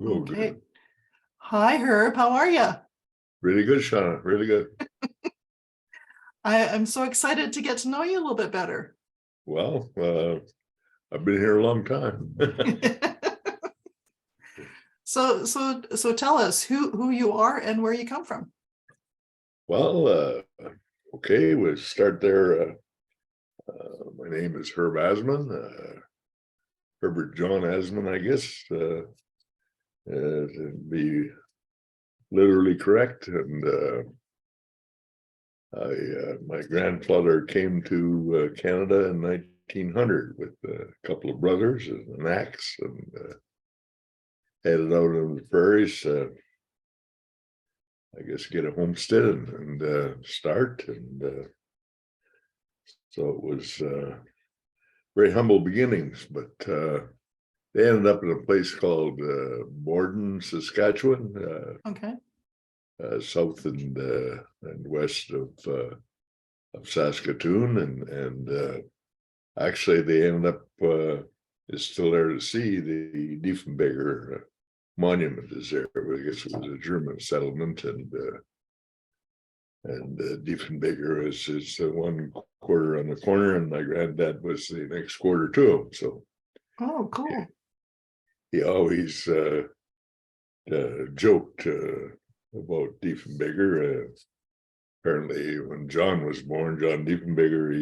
Oh, Okay. good. Hi, Herb. How are you? Really good, Shauna. Really good. I'm so excited to get to know you a little bit better. Well, I've been here a long time. So tell us who you are and where you come from. Well, okay, we'll start there. My name is Herb Assman, Herbert John Assman, I guess, to be literally correct. And my grandfather came to Canada in 1900 with a couple of brothers and an axe, and headed out on the prairies. I guess get a homestead and start. And so it was very humble beginnings, but they ended up in a place called Borden, Saskatchewan, Okay. south and west of Saskatoon, and actually they ended up it's still there to see. The Diefenbaker monument is there. I guess it was a German settlement, and Diefenbaker is one quarter on the corner, and my granddad was the next quarter to him. So Oh, cool. he always joked about Diefenbaker. Apparently, when John was born, John Diefenbaker,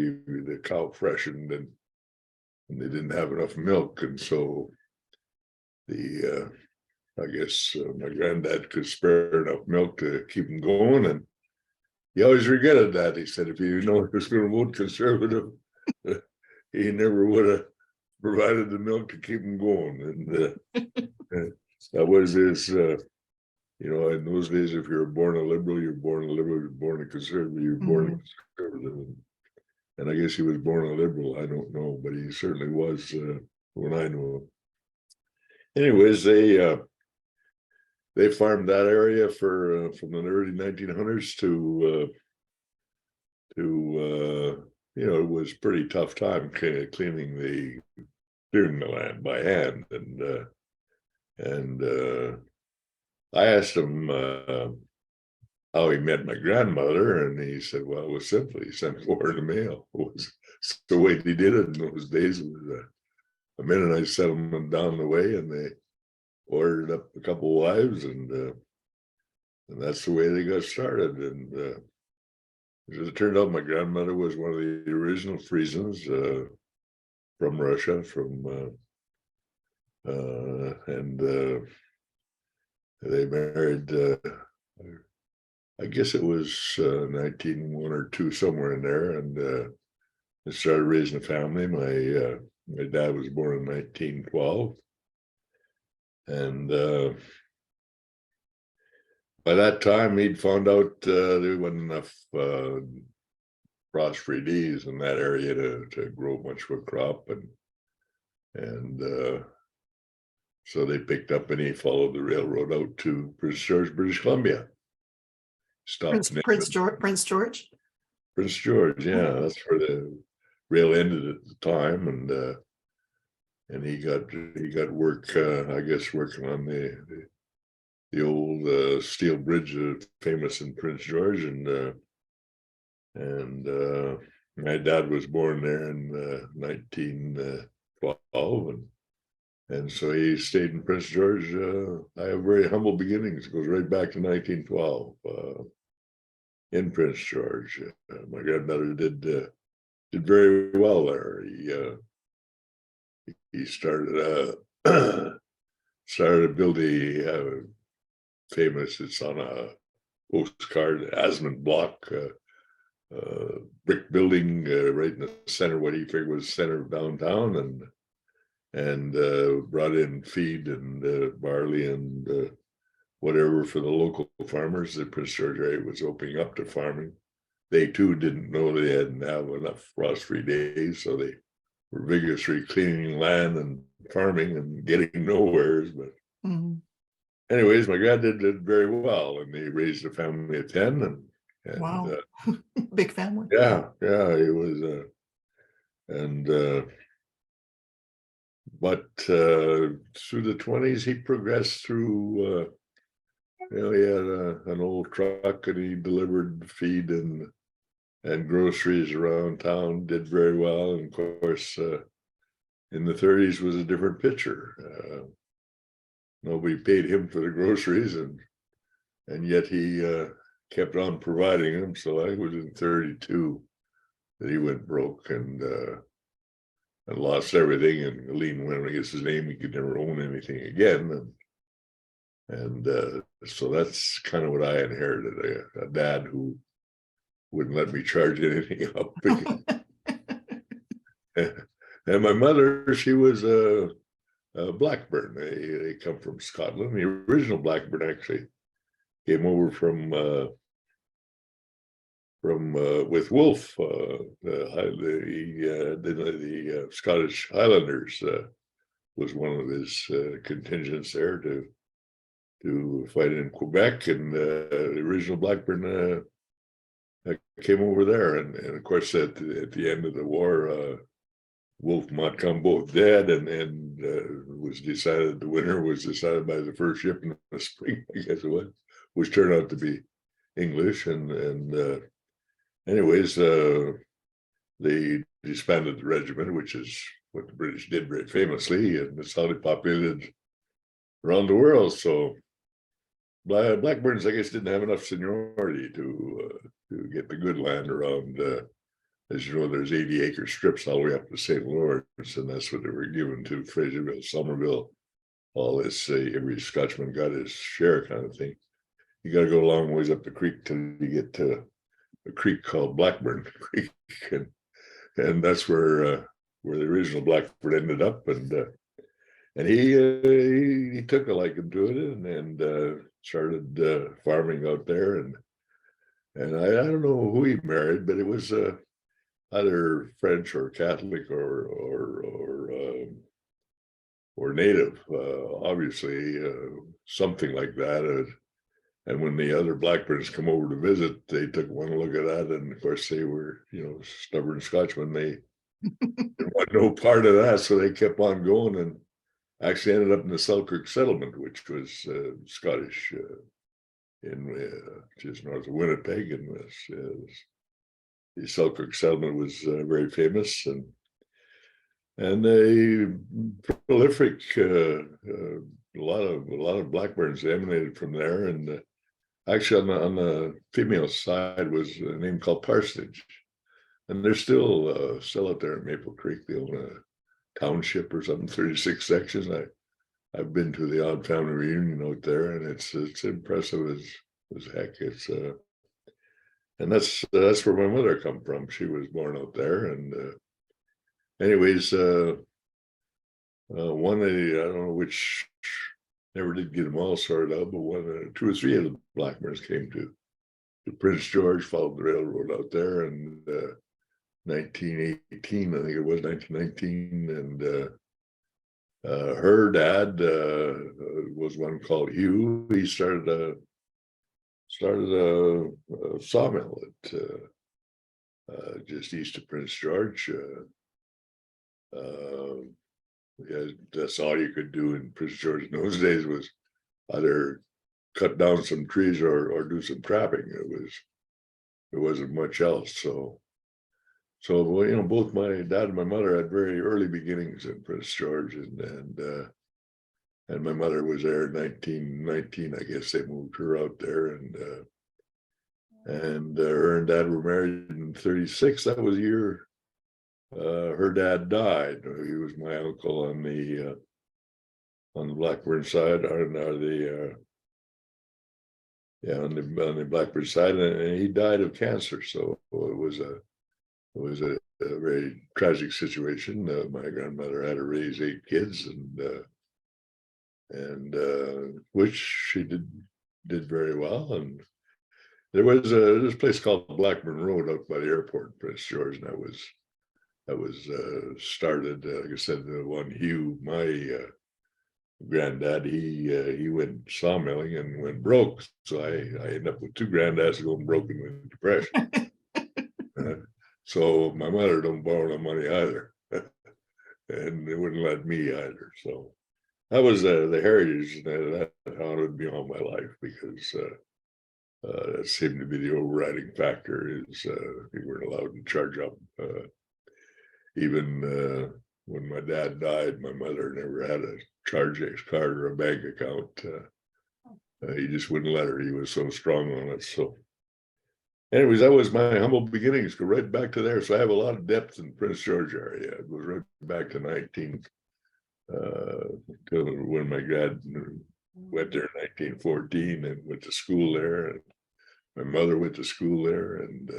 the cow freshened, and they didn't have enough milk, and so the I guess my granddad could spare enough milk to keep him going, and he always regretted that. He said, if he was going to vote conservative, he never would have provided the milk to keep him going. And that was his, in those days, if you're born a liberal, you're born a liberal, you're born a conservative, you're born a conservative. And I guess he was born a liberal. I don't know, but he certainly was when I knew him. Anyways, they farmed that area for from the early 1900s to it was pretty tough time clearing the land by hand, and I asked him how he met my grandmother, and he said, well, it was simple. He sent for her in the mail. It was the way he did it in those days. It was a Mennonite settlement down the way, and they ordered up a couple wives, and that's the way they got started. And as it turned out, my grandmother was one of the original Friesens from Russia, and they married. I guess it was 1901 or 2, somewhere in there, and they started raising a family. My dad was born in 1912, and by that time he'd found out there wasn't enough frost-free days in that area to grow much of a crop, and so they picked up, and he followed the railroad out to Prince George, British Columbia. Stopped Prince George. Prince George, yeah, that's where the rail ended at the time, and he got work, I guess, working on the old steel bridge, famous in Prince George, and my dad was born there in 1912, and so he stayed in Prince George. I have very humble beginnings. It goes right back to 1912 in Prince George. My grandmother did very well there. He started to build a famous. It's on a postcard, Assman block, brick building right in the center, what he figured was the center of downtown, and brought in feed and barley and whatever for the local farmers. The Prince George area was opening up to farming. They too didn't know they hadn't have enough frost-free days, so they were vigorously cleaning land and farming and getting nowheres. But anyways, my granddad did very well, and they raised a family of 10. And wow, big family. Yeah, it was, and but through the 20s, he progressed through. He had an old truck, and he delivered feed and groceries around town. Did very well, and of course, in the 30s was a different picture. Nobody paid him for the groceries, and yet he kept on providing them. So I was in 32 that he went broke and lost everything. And Lean went against his name. He could never own anything again. And so that's kind of what I inherited, a dad who wouldn't let me charge anything up. And my mother, she was a Blackburn. They come from Scotland. The original Blackburn actually came over from with Wolfe, the Scottish Highlanders was one of his contingents there to fight in Quebec, and the original Blackburn came over there, and of course at the end of the war, Wolfe and Montcalm both dead, and was decided, the winner was decided by the first ship in the spring, I guess it was, which turned out to be English, and anyways, they disbanded the regiment, which is what the British did very famously, and it's how they populated around the world. So Blackburns, I guess, didn't have enough seniority to get the good land around. As you know, there's 80-acre strips all the way up to St. Lawrence, and that's what they were given to Fraserville, Somerville. All this, every Scotchman got his share, kind of thing. You got to go a long ways up the creek till you get to a creek called Blackburn Creek, and that's where the original Blackburn ended up, and he took a liking to it, and started farming out there, and I don't know who he married, but it was either French or Catholic or native, obviously something like that. And when the other Blackburns come over to visit, they took one look at that, and of course they were, stubborn Scotchmen. They didn't want no part of that, so they kept on going, and actually ended up in the Selkirk settlement, which was Scottish, in just north of Winnipeg, and the Selkirk settlement was very famous, and a prolific, a lot of Blackburns emanated from there, and actually on the female side was a name called Parsonage, and they're still out there in Maple Creek. They own a township or something, 36 sections. I've been to the odd family reunion out there, and it's impressive as heck. It's and that's where my mother come from. She was born out there, and anyways, one of the, I don't know which, never did get them all sorted out, but two or three of the Blackburns came to Prince George, followed the railroad out there, and 1918, I think it was 1919, and her dad was one called Hugh. He started a sawmill at just east of Prince George. Yeah, that's all you could do in Prince George in those days, was either cut down some trees or do some trapping. There wasn't much else. So both my dad and my mother had very early beginnings in Prince George, and my mother was there in 1919. I guess they moved her out there, and her and dad were married in 36. That was the year her dad died. He was my uncle on the Blackburn side, on the Blackburn side, and he died of cancer. So it was a very tragic situation. My grandmother had to raise 8 kids, and which she did very well. And there was this place called Blackburn Road out by the airport in Prince George, and that was started, like I said, the one Hugh, my granddad, he went sawmilling and went broke. So I ended up with 2 granddads going broke in the Depression. So my mother don't borrow no money either. and they wouldn't let me either. So that was the heritage that haunted me all my life, because that seemed to be the overriding factor, is you weren't allowed to charge up. Even when my dad died, my mother never had a charge X card or a bank account. He just wouldn't let her. He was so strong on it. So anyways, that was my humble beginnings. Go right back to there. So I have a lot of depth in Prince George area. It goes right back to 19 till when my dad went there in 1914 and went to school there, and my mother went to school there, and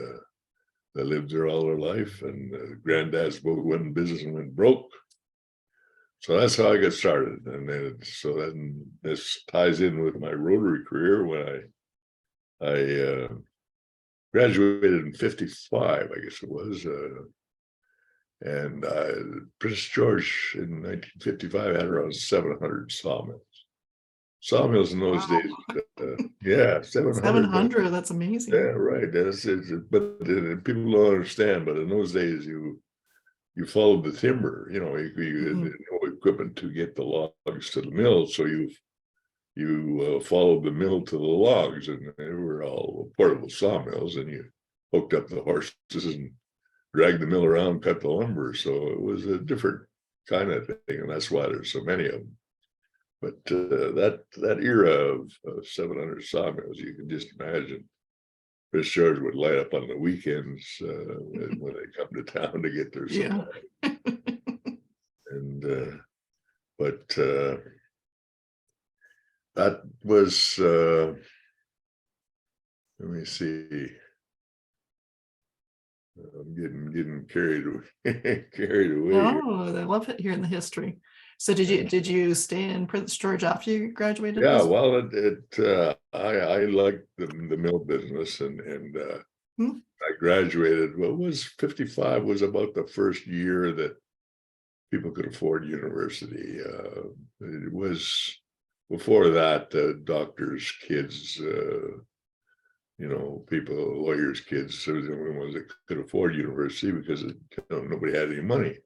they lived there all their life. And granddad's boat went in business and went broke. So that's how I got started. And then this ties in with my Rotary career when I graduated in 55, I guess it was. And Prince George in 1955 had around 700 sawmills. Sawmills in those days, yeah, 700. 700, that's amazing. Yeah, right. But people don't understand. But in those days, you followed the timber. You had no equipment to get the logs to the mill, so you followed the mill to the logs, and they were all portable sawmills, and you hooked up the horses and dragged the mill around, cut the lumber. So it was a different kind of thing, and that's why there's so many of them. But that era of 700 sawmills, you can just imagine Prince George would light up on the weekends when they come to town to get their supply. Yeah. And but that was let me see. I'm getting carried away. Carried away. Oh, I love it here in the history. So did you stay in Prince George after you graduated? Yeah, well, I liked the mill business, and I graduated. Well, it was 55 was about the first year that people could afford university. It was before that, doctors' kids, people, lawyers' kids, so the only ones that could afford university, because nobody had any money.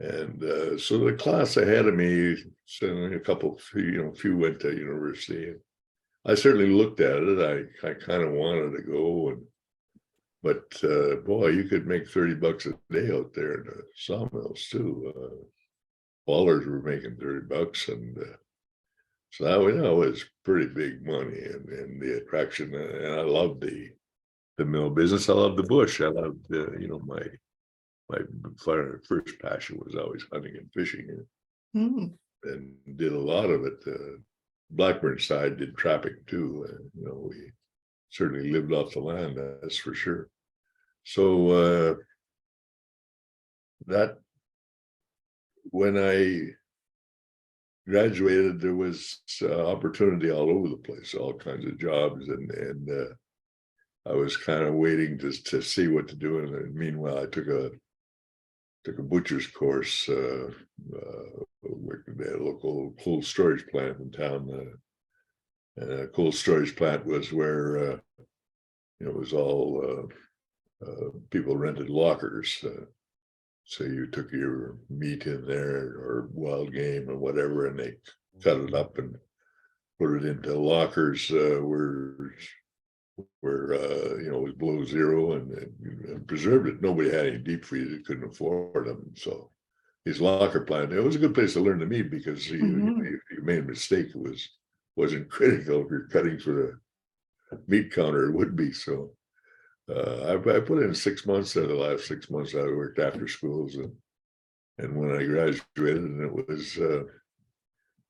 And so the class ahead of me, so a few went to university. I certainly looked at it. I kind of wanted to go, but boy, you could make $30 a day out there in the sawmills too. Ballers were making $30, and so that was pretty big money, and the attraction. And I loved the mill business. I loved the bush. I loved my first passion was always hunting and fishing, and did a lot of it. Blackburn side did trapping too. We certainly lived off the land, that's for sure. So that when I graduated, there was opportunity all over the place, all kinds of jobs, and I was kind of waiting to see what to do. And meanwhile, I took a butcher's course, working at a local cold storage plant in town. And a cold storage plant was where it was all people rented lockers. So you took your meat in there, or wild game or whatever, and they cut it up and put it into lockers where it was below zero, and preserved it. Nobody had any deep freezers, couldn't afford them. So his locker plant, it was a good place to learn the meat, because if you made a mistake, it wasn't critical. If you're cutting for the meat counter, it would be. So I put in 6 months. The last 6 months I worked after schools, and when I graduated, and it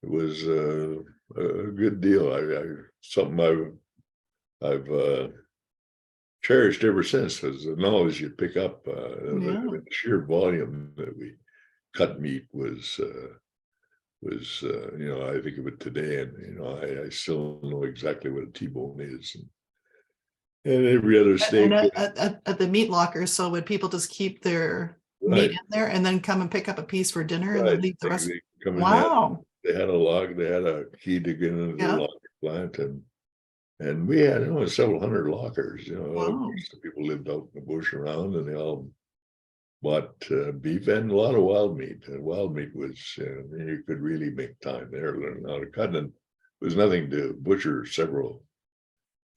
was a good deal. Something I've cherished ever since, as the knowledge you pick up. The sheer volume that we cut meat was I think of it today, and I still know exactly what a T-bone is, and every other steak. And at the meat locker, so would people just keep their meat in there and then come and pick up a piece for dinner and then leave the rest? Wow. They had a key to get into the locker plant, and we had several hundred lockers. Wow. People lived out in the bush around, and they all bought beef and a lot of wild meat. Wild meat was, you could really make time there, learn how to cut. And there was nothing to butcher several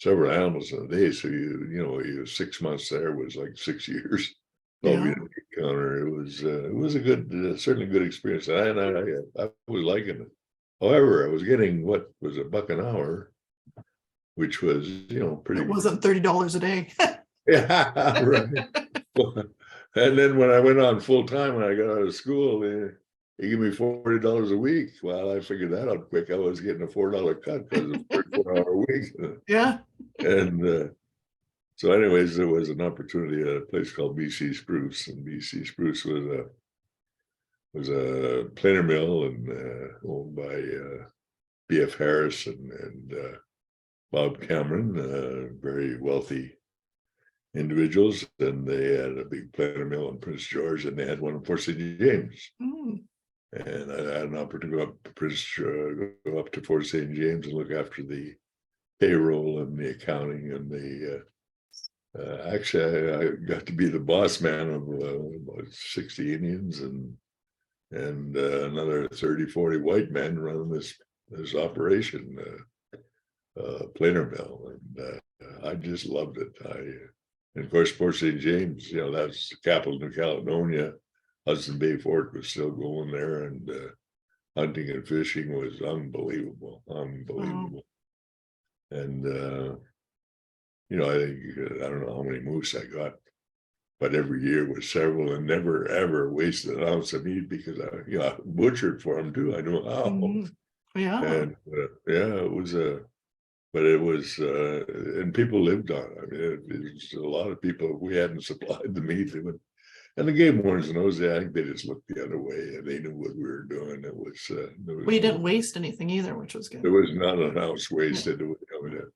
animals in a day. So you 6 months there was like 6 years. Yeah. Counter. It was a good, certainly good experience. And I was liking it. However, I was getting what was $1 an hour, which was, pretty. It wasn't $30 a day. Yeah, right. And then when I went on full time, when I got out of school, they gave me $40 a week. Well, I figured that out quick. I was getting a $4 cut because of 34-hour week. Yeah. And so, anyways, there was an opportunity at a place called BC Spruce, and BC Spruce was a planer mill and owned by B.F. Harris and Bob Cameron, very wealthy individuals, and they had a big planer mill in Prince George, and they had one in Fort St. James. Mm. And I had an opportunity to go up to Fort St. James and look after the payroll and the accounting and the. Actually, I got to be the boss man of about 60 Indians and another 30, 40 white men running this operation, planer mill, and I just loved it. And of course, Fort St. James, that's the capital of New Caledonia. Hudson Bay Fort was still going there, and hunting and fishing was unbelievable. And I think, I don't know how many moose I got, but every year was several, and never ever wasted an ounce of meat because I butchered for them too. I know how. Mm-hmm. Yeah. And it was but it was, and people lived on it. I mean, it was a lot of people. If we hadn't supplied the meat, they would. And the game wardens in those days, I think they just looked the other way, and they knew what we were doing. It was. We didn't waste anything either, which was good. There was not an ounce wasted. Yeah.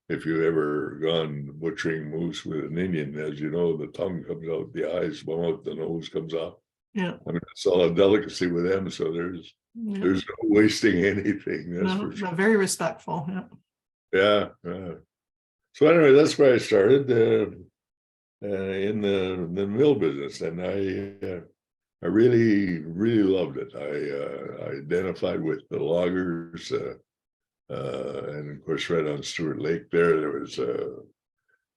If you ever gone butchering moose with an Indian, as you know, the tongue comes out, the eyes come out, the nose comes out. Yeah. I mean, it's all a delicacy with them. So there's no wasting anything. That's for sure. Very respectful. Yeah. So anyway, that's where I started in the mill business, and I really, really loved it. I identified with the loggers, and of course, right on Stewart Lake there was a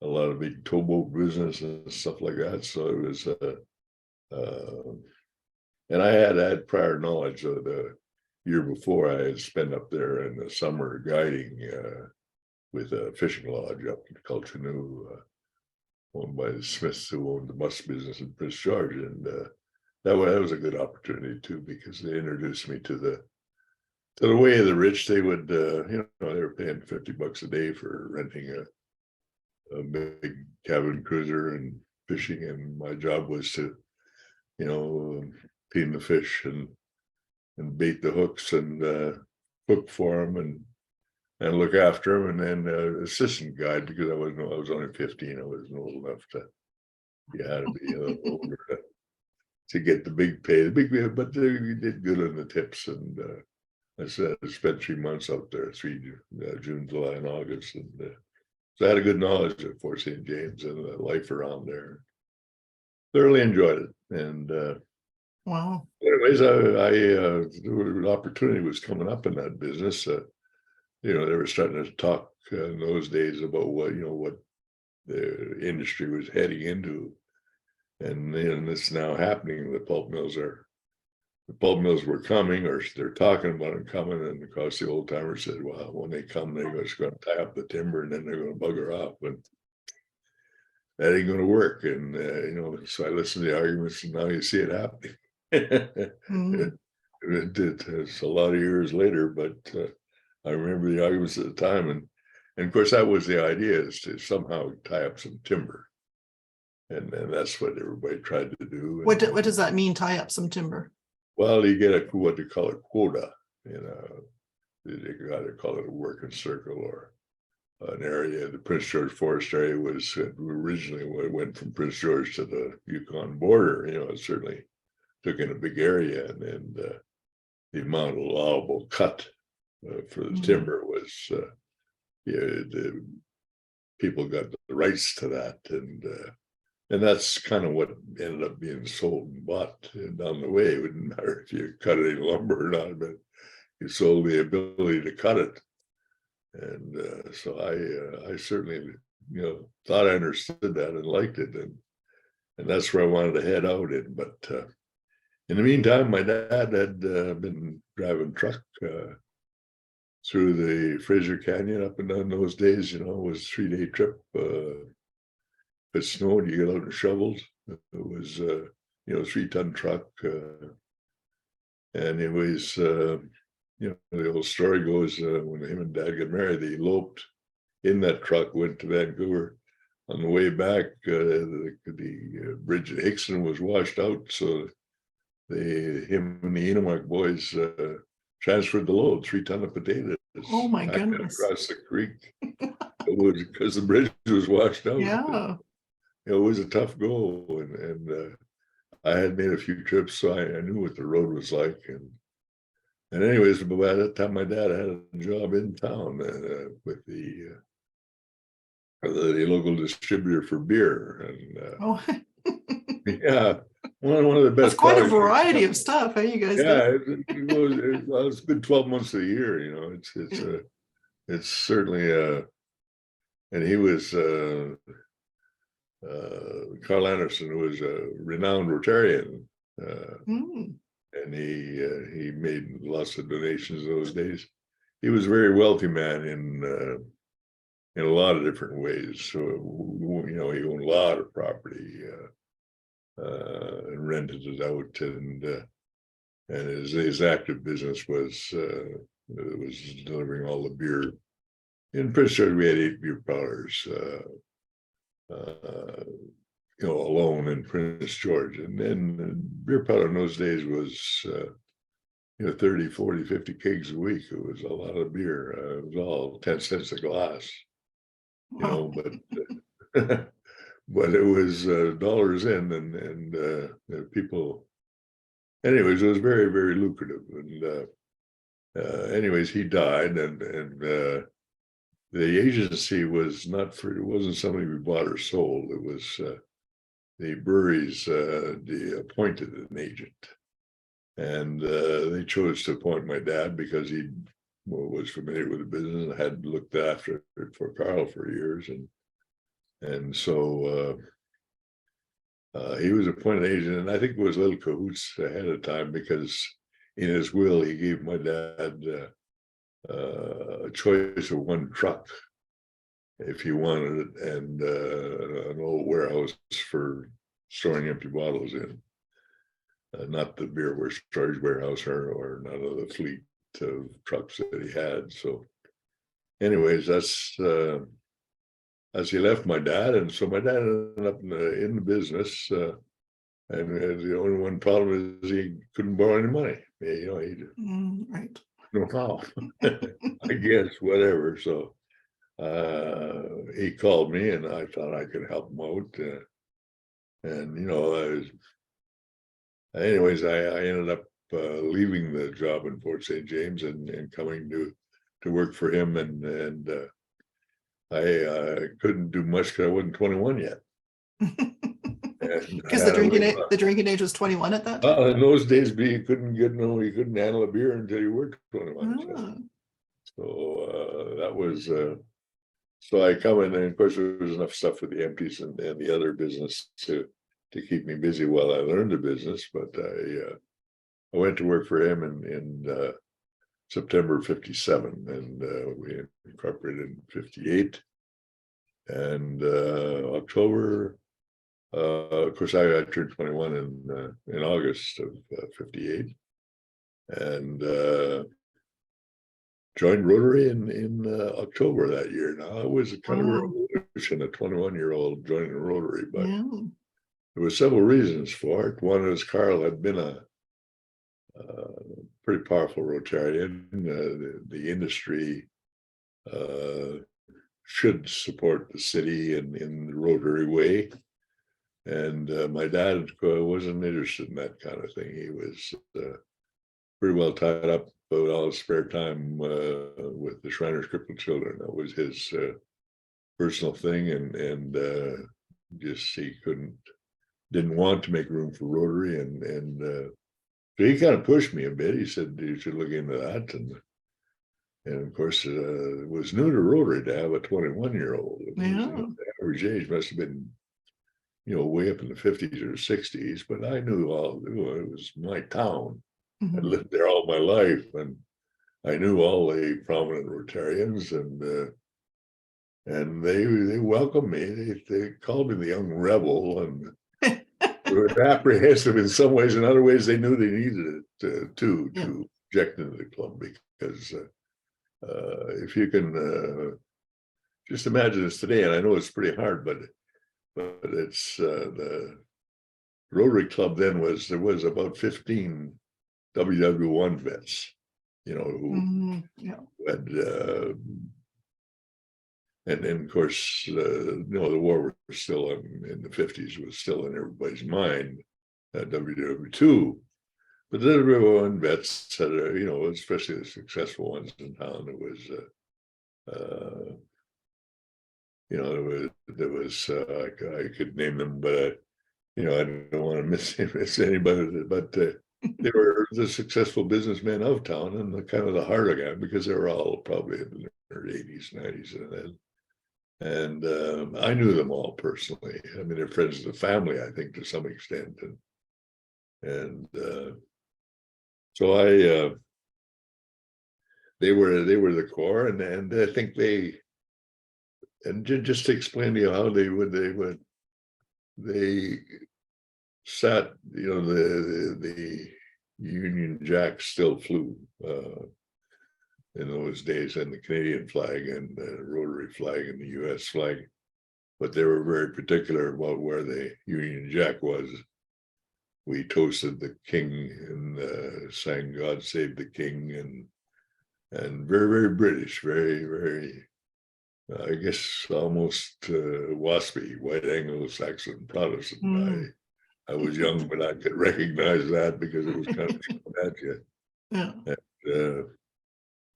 lot of big towboat business and stuff like that. So it was, and I had prior knowledge of the year before. I had spent up there in the summer guiding with a fishing lodge up in Culchinu, owned by the Smiths, who owned the bus business in Prince George, and that was a good opportunity too, because they introduced me to the way of the rich. They would, they were paying $50 a day for renting a big cabin cruiser and fishing, and my job was to, clean the fish and bait the hooks and cook for them and look after them, and then assistant guide, because I was only 15. I wasn't old enough to. You had to be a little older to get the big pay. But they did good on the tips, and I spent 3 months out there, June, July, and August, and so I had a good knowledge of Fort St. James and the life around there. Thoroughly enjoyed it, and wow. Anyways, the opportunity was coming up in that business. They were starting to talk in those days about what the industry was heading into, and it's now happening. The pulp mills were coming, or they're talking about them coming, and of course the old timers said, well, when they come, they're just going to tie up the timber and then they're going to bugger off, but that ain't going to work. And so I listened to the arguments, and now you see it happening. It's a lot of years later, but I remember the arguments at the time, and of course that was the idea, is to somehow tie up some timber, and that's what everybody tried to do. What does that mean, tie up some timber? Well, you get what they call a quota. You either call it a working circle or an area. The Prince George Forest area was originally when it went from Prince George to the Yukon border. It certainly took in a big area, and the amount of allowable cut for the timber was, the people got the rights to that, and And that's kind of what ended up being sold and bought down the way. It wouldn't matter if you cut any lumber or not, but you sold the ability to cut it. And so I certainly, thought I understood that and liked it, and that's where I wanted to head out in. But in the meantime, my dad had been driving truck through the Fraser Canyon up and down those days. It was a 3-day trip. If it snowed, you get out and shoveled. It was 3-ton truck. Anyways, the old story goes, when him and Dad got married, they eloped in that truck, went to Vancouver. On the way back, the bridge at Hickson was washed out, so him and the Enemark boys transferred the load, 3 ton of potatoes. Oh my goodness! Across the creek. It was because the bridge was washed out. Yeah. It was a tough go, and I had made a few trips, so I knew what the road was like. And anyways, by that time, my dad had a job in town with the local distributor for beer, and yeah, one of the best. That's quite a variety of stuff. Hey, you guys? Yeah, it's a good 12 months of the year. It's certainly and he was Carl Anderson, who was a renowned Rotarian. And he made lots of donations those days. He was a very wealthy man in a lot of different ways. So he owned a lot of property and rented it out, and his active business was delivering all the beer. In Prince George, we had 8 beer parlors. Alone in Prince George, and then beer parlor in those days was 30, 40, 50 kegs a week. It was a lot of beer. It was all 10 cents a glass, Wow. but it was dollars in, and people. Anyways, it was very, very lucrative. And anyways, he died, and the agency was not for. It wasn't somebody we bought or sold. It was. The breweries appointed an agent, and they chose to appoint my dad because he was familiar with the business and had looked after it for Carl for years, and so he was appointed agent, and I think it was a little cahoots ahead of time, because in his will he gave my dad a choice of 1 truck if he wanted it, and an old warehouse for storing empty bottles in, not the beer storage warehouse or none of the fleet of trucks that he had. So anyways, that's as he left my dad, and so my dad ended up in the business, and the only one problem is he couldn't borrow any money. He Right. know how. I guess whatever. So he called me, and I thought I could help him out. Anyways, I ended up leaving the job in Fort St. James and coming to work for him. And I couldn't do much because I wasn't 21 yet. Because the drinking age was 21 at that time. In those days, you couldn't handle a beer until you were 21. So that was. So I come in, and of course there was enough stuff with the empties and the other business to keep me busy while I learned the business. But I went to work for him in September '57, and we incorporated in '58. And October, of course, I turned 21 in August of '58, and joined Rotary in October that year. Now, it was a kind of a revolution, a 21-year-old joining Rotary, but there were several reasons for it. One is Carl had been a pretty powerful Rotarian. The industry should support the city in the Rotary way. And my dad wasn't interested in that kind of thing. He was pretty well tied up with all his spare time with the Shriners Crippled Children. That was his personal thing, and just he didn't want to make room for Rotary, and so he kind of pushed me a bit. He said you should look into that, and of course it was new to Rotary to have a 21-year-old. Yeah. The average age must have been, way up in the 50s or 60s, but I knew it was my town. I lived there all my life, and I knew all the prominent Rotarians, and they welcomed me. They called me the young rebel, and they were apprehensive in some ways. In other ways, they knew they needed it to inject into the club, because if you can just imagine this today, and I know it's pretty hard, but it's the Rotary Club then there was about 15 WW1 vets, who had and then of course the war was still in the 50s, was still in everybody's mind, WW2, but the WW1 vets had especially the successful ones in town. It was there was I could name them, but I don't want to miss anybody, but they were the successful businessmen of town, and the kind of the heart of it, because they were all probably in their 80s, 90s, and I knew them all personally. I mean, they're friends of the family, I think, to some extent, and so they were the core, and I think just to explain to you how they sat, the Union Jack still flew in those days, and the Canadian flag and the Rotary flag and the US flag, but they were very particular about where the Union Jack was. We toasted the King and sang "God Save the King," and very, very British, very, very, I guess almost waspy, white Anglo-Saxon Protestant. I was young, but I could recognize that because it was kind of at you. Yeah. And,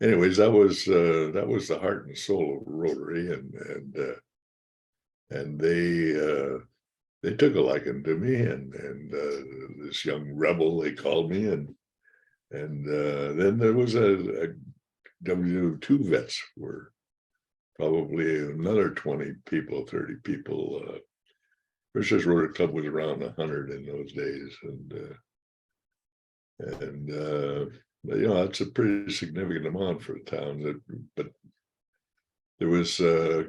anyways, that was the heart and soul of Rotary, and they took a liking to me, and this young rebel, they called me, and then there was a W2 vets were probably another 20 people, 30 people. British Rotary Club was around 100 in those days, and that's a pretty significant amount for a town. But there was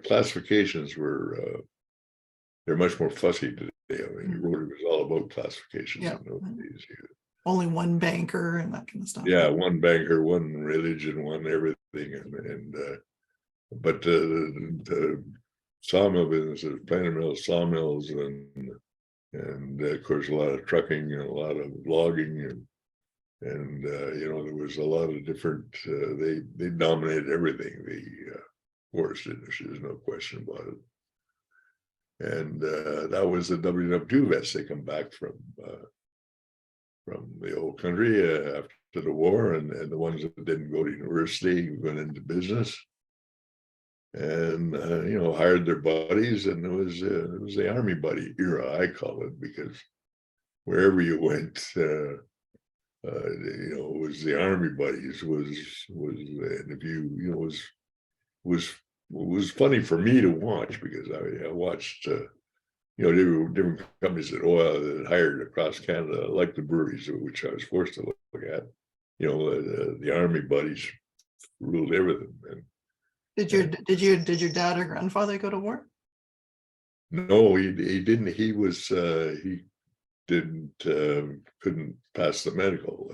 classifications they're much more fussy today. I mean, Rotary was all about classifications in those days. Only one banker and that kind of stuff. Yeah, one banker, one religion, one everything, but the sawmill business, there's planer mills, sawmills, and of course a lot of trucking and a lot of logging, and there was a lot of different. They dominated everything. The forest industry, there's no question about it. And that was the WW2 vets. They come back from the old country after the war, and the ones that didn't go to university went into business, and hired their buddies, and it was the army buddy era, I call it, because wherever you went, it was the army buddies and if you was funny for me to watch, because I watched different companies that hired across Canada, like the breweries, which I was forced to look at. The army buddies ruled everything. And did your dad or grandfather go to war? No, he didn't. He was he didn't couldn't pass the medical,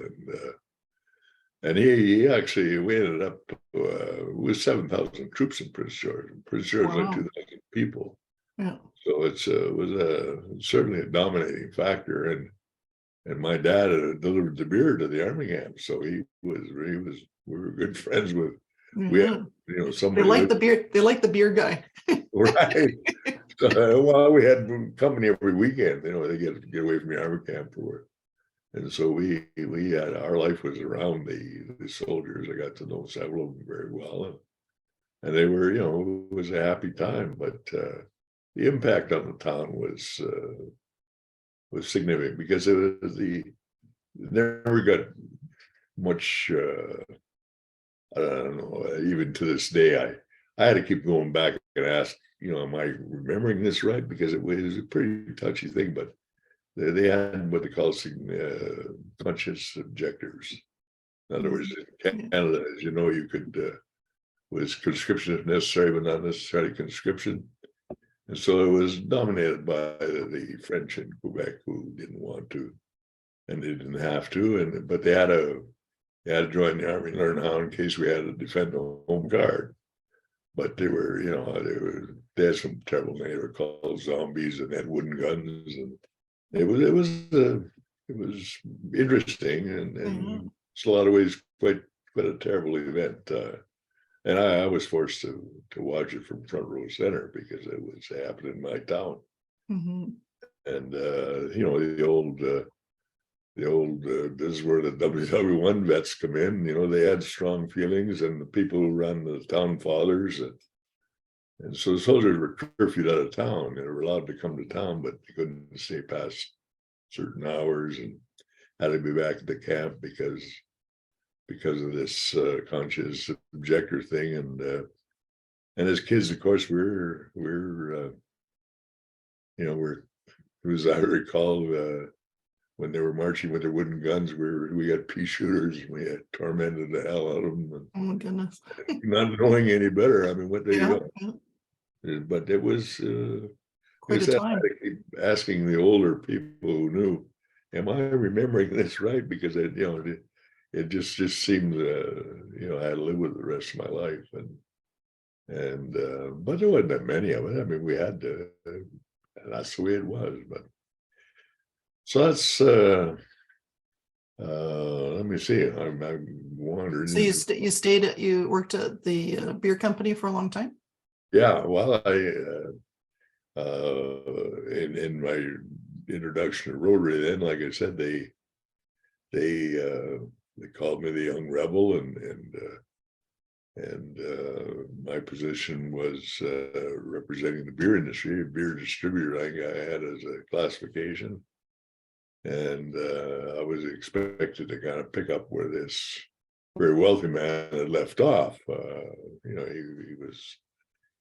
and he actually, we ended up with 7,000 troops in Prince George. Prince George like 2,000 people. Yeah. So it was certainly a dominating factor, and my dad delivered the beer to the army camp, so we were good friends with. We had, somebody. They like the beer guy. Right. So, we had company every weekend. They get away from the army camp for work, and so we had, our life was around the soldiers. I got to know several of them very well, and they were, it was a happy time. But impact on the town was significant because it was never got much. I don't know. Even to this day, I had to keep going back and ask, am I remembering this right? Because it was a pretty touchy thing, but they had what they call conscious objectors. In other words, in Canada, as you know, you could was conscription if necessary, but not necessarily conscription. And so it was dominated by the French in Quebec who didn't want to, and they didn't have to, but they had to join the army, learn how in case we had to defend the home guard. But they were, they had some terrible names. They were called zombies and had wooden guns, and it was interesting and it's a lot of ways quite a terrible event. And I was forced to watch it from front row center because it was happening in my town. Mm-hmm. And the old this is where the WW1 vets come in. They had strong feelings, and the people who ran the town fathers, and so the soldiers were curfewed out of town. They were allowed to come to town, but they couldn't stay past certain hours and had to be back at the camp because of this conscious objector thing. And as kids, of course, we're as I recall, when they were marching with their wooden guns, we had pea shooters, and we had tormented the hell out of them. Oh my goodness! Not knowing any better, I mean, what they Yeah. But it was Quite a time. I keep asking the older people who knew, "Am I remembering this right?" Because it just seemed I had to live with it the rest of my life, and but there wasn't that many of it. I mean, we had to, and that's the way it was. But so that's let me see. I'm wandering. So you worked at the beer company for a long time? Yeah, well, I in my introduction to Rotary, then, like I said, they called me the young rebel, and my position was representing the beer industry, a beer distributor. I had as a classification, and I was expected to kind of pick up where this very wealthy man had left off.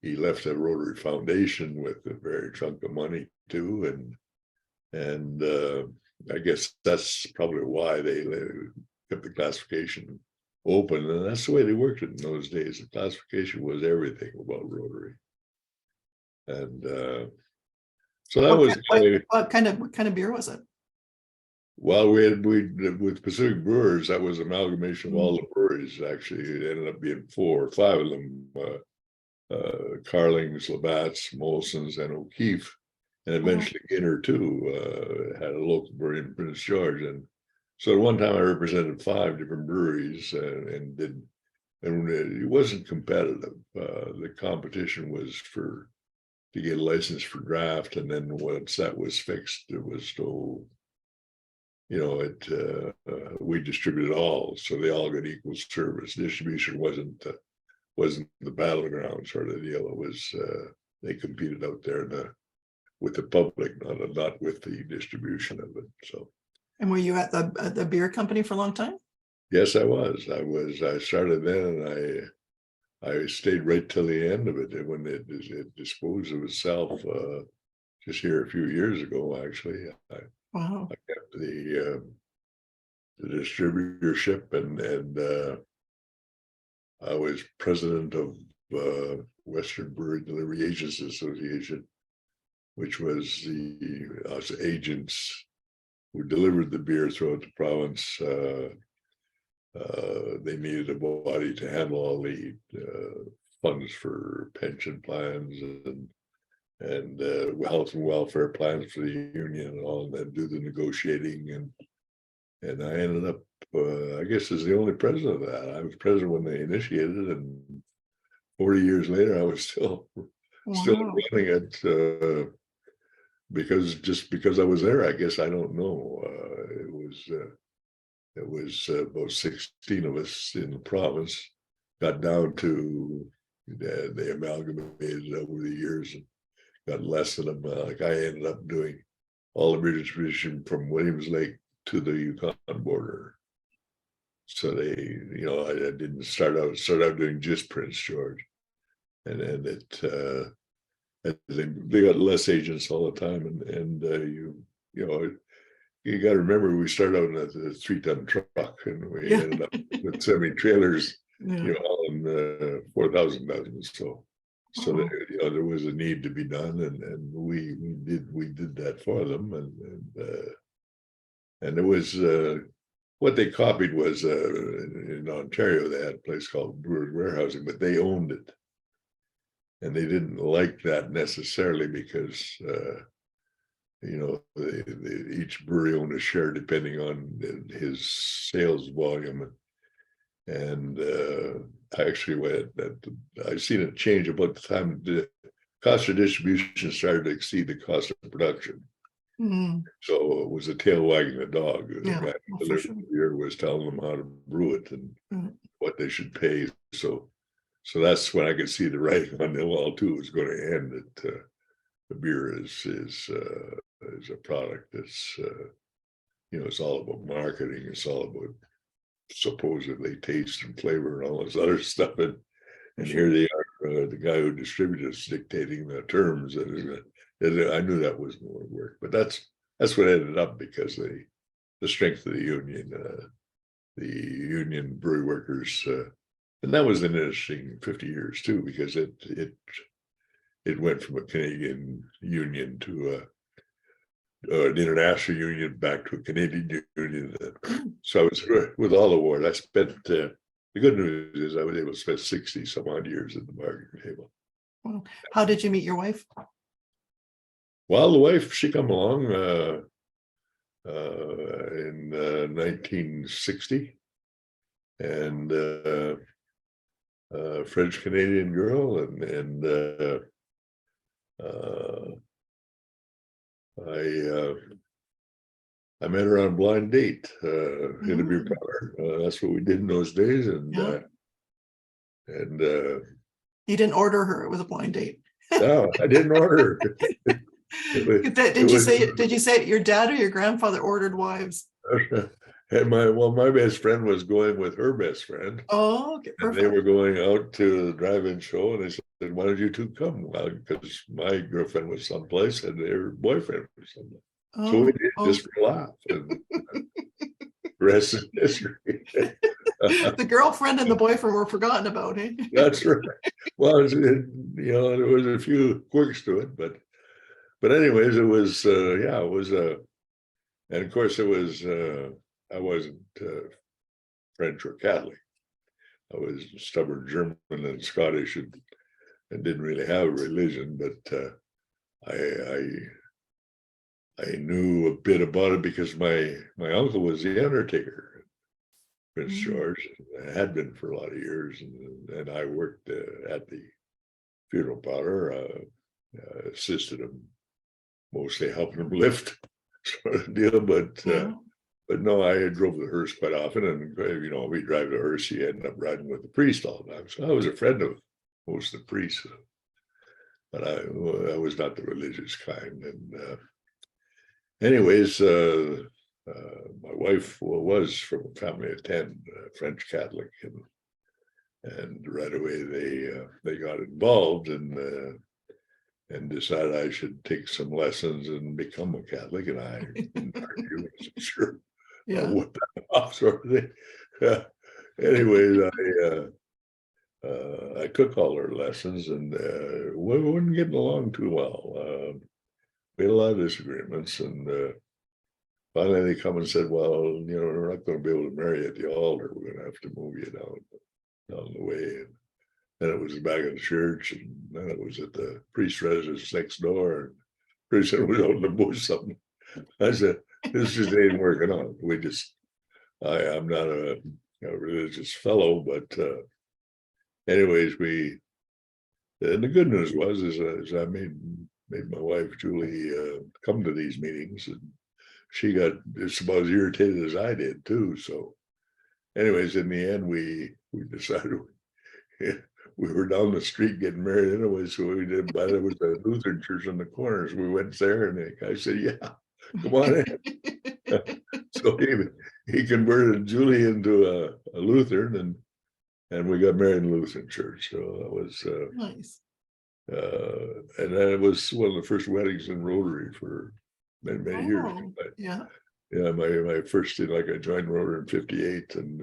He left a Rotary Foundation with a very chunk of money too, and I guess that's probably why they kept the classification open, and that's the way they worked it in those days. The classification was everything about Rotary, and so that was what kind of beer was it? Well, we with Pacific Brewers, that was amalgamation of all the breweries. Actually, it ended up being 4 or 5 of them. Carlings, Labatt's, Molson's, and O'Keefe, and eventually Inner too had a local brewery in Prince George. And so at one time I represented 5 different breweries, and it wasn't competitive. The competition was to get a license for draft, and then once that was fixed, it was still, we distributed all, so they all got equal service. Distribution wasn't the battleground sort of deal. It was they competed out there with the public, not with the distribution of it. So. And were you at the beer company for a long time? Yes, I was. I started then, and I stayed right till the end of it. And when it disposed of itself, just here a few years ago, actually, I kept the distributorship, and I was president of Western Brewery Delivery Agents Association, which was us agents who delivered the beer throughout the province. They needed a body to handle all the funds for pension plans and health and welfare plans for the union and all, and then do the negotiating. And I ended up, I guess, as the only president of that. I was president when they initiated it, and 40 years later, I was still running it because I was there. I guess, I don't know. It was about 16 of us in the province. Got down to they amalgamated over the years and got less of them. Like I ended up doing all the beer distribution from Williams Lake to the Yukon border. So they, I didn't start out doing just Prince George, and they got less agents all the time, and you got to remember we started out in a 3-ton truck, and we ended up with semi-trailers, hauling 4,000 tons. So there was a need to be done, and we did that for them, and it was what they copied was in Ontario they had a place called Brewers Warehousing, but they owned it, and they didn't like that necessarily because each brewery owned a share depending on his sales volume, and actually I've seen it change about the time the cost of distribution started to exceed the cost of production. Mm. So it was a tail wagging the dog. The guy who delivered the beer was telling them how to brew it and what they should pay. So that's when I could see the writing on the wall too. It was going to end. That the beer is a product that's it's all about marketing. It's all about supposedly taste and flavor and all this other stuff. And here they are, the guy who distributed is dictating the terms. And I knew that wasn't going to work, but that's what ended up because the strength of the union brewery workers, and that was an interesting 50 years too, because it went from a Canadian union to an international union back to a Canadian union. So I was with all the wars. I spent the good news is I was able to spend 60 some odd years at the bargaining table. Well, how did you meet your wife? Well, the wife, she come along in 1960, and French Canadian girl, and I met her on a blind date in a beer parlor. That's what we did in those days, and you didn't order her; it was a blind date. No, I didn't order her. Did you say your dad or your grandfather ordered wives? And my best friend was going with her best friend. Oh, okay, perfect. And they were going out to the drive-in show, and they said, "Why don't you two come?" Well, because my girlfriend was someplace and their boyfriend was someplace. So we did just for a laugh. And the rest is history. The girlfriend and the boyfriend were forgotten about, eh? That's right. Well, there was a few quirks to it, but anyways, it was it was and of course it was I wasn't French or Catholic. I was stubborn German and Scottish and didn't really have a religion, but I knew a bit about it because my uncle was the undertaker, Prince George, had been for a lot of years, and I worked at the funeral parlor, assisted him, mostly helping him lift, sort of deal. But no, I drove the hearse quite often, and we drive the hearse. He ended up riding with the priest all the time. So I was a friend of most of the priests, but I was not the religious kind. And anyways, my wife was from a family of 10, French Catholic, and right away they got involved and decided I should take some lessons and become a Catholic, and I didn't argue. I wasn't sure what that off sort of thing. Anyways, I took all her lessons, and we weren't getting along too well. We had a lot of disagreements, and finally they come and said, "Well, we're not going to be able to marry at the altar. We're going to have to move you down the way." And then it was back at the church, and then it was at the priest's residence next door. And pretty soon it was out in the bush something. I said, "This just ain't working out." I'm not a religious fellow, but anyways, and the good news was is I made my wife Julie come to these meetings, and she got just about as irritated as I did too. So anyways, in the end, we decided we were down the street getting married anyway, so we did. But there was a Lutheran church on the corner, so we went there, and the guy said, "Yeah, come on in." So he converted Julie into a Lutheran, and we got married in Lutheran church. So that was Nice. and then it was one of the first weddings in Rotary for many years. Oh, yeah. Yeah, my first thing, like I joined Rotary in '58, and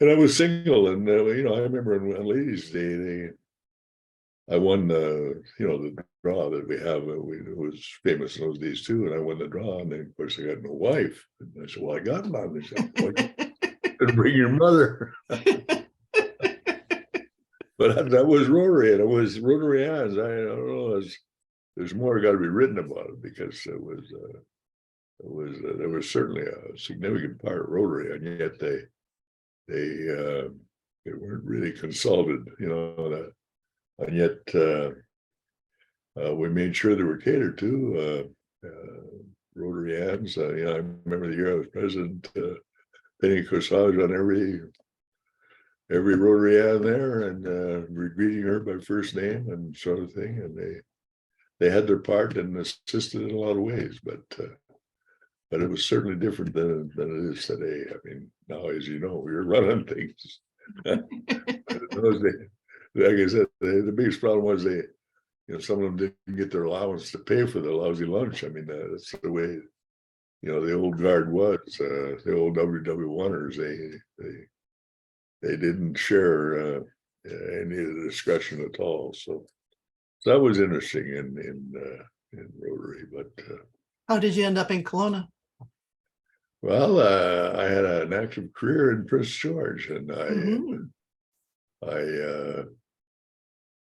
I was single, and you know, I remember on Ladies' Day, I won the draw that we have. It was famous in those days too, and I won the draw, and then of course I got no wife. And I said, "Well, I got none." They said, "Well, bring your mother." But that was Rotary, and it was Rotarians. I don't know. There's more got to be written about it, because there was certainly a significant part of Rotary, and yet they weren't really consulted, you know, and yet we made sure they were catered to. Rotarians, you know, I remember the year I was president, painting corsage on every Rotarian there, and we're greeting her by first name and sort of thing, and they had their part and assisted in a lot of ways, but it was certainly different than it is today. I mean, now, as you know, we were running things. Those days, like I said, the biggest problem was some of them didn't get their allowance to pay for the lousy lunch. I mean, that's the way, the old guard was. The old WW1ers, they didn't share any of the discussion at all. So that was interesting in Rotary. But how did you end up in Kelowna? Well, I had an active career in Prince George, and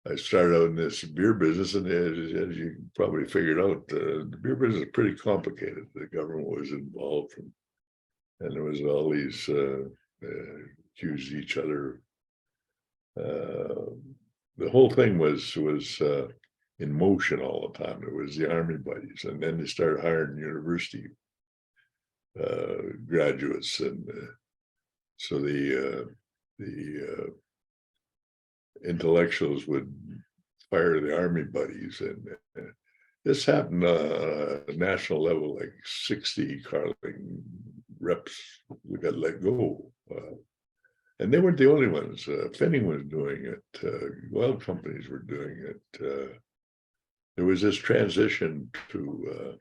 I started out in this beer business, and as you probably figured out, the beer business is pretty complicated. The government was involved, and there was all these accused each other. The whole thing was in motion all the time. It was the Army buddies, and then they started hiring university graduates, and so the intellectuals would fire the Army buddies, and this happened on a national level. Like 60 Carling reps got let go, and they weren't the only ones. Finning was doing it. Oil companies were doing it. There was this transition to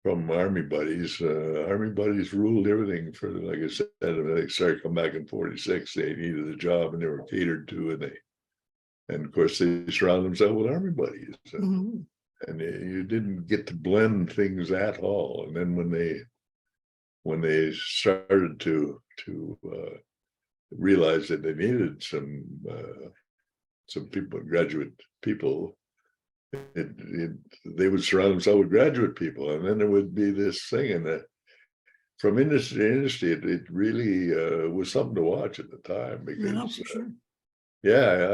from Army buddies. Army buddies ruled everything for, like I said, when they started to come back in '46, they needed a job and they were catered to, and of course they surrounded themselves with Army buddies. And you didn't get to blend things at all. And then when they started to realize that they needed some people, graduate people, they would surround themselves with graduate people, and then there would be this thing, and from industry to industry, it really was something to watch at the time, because I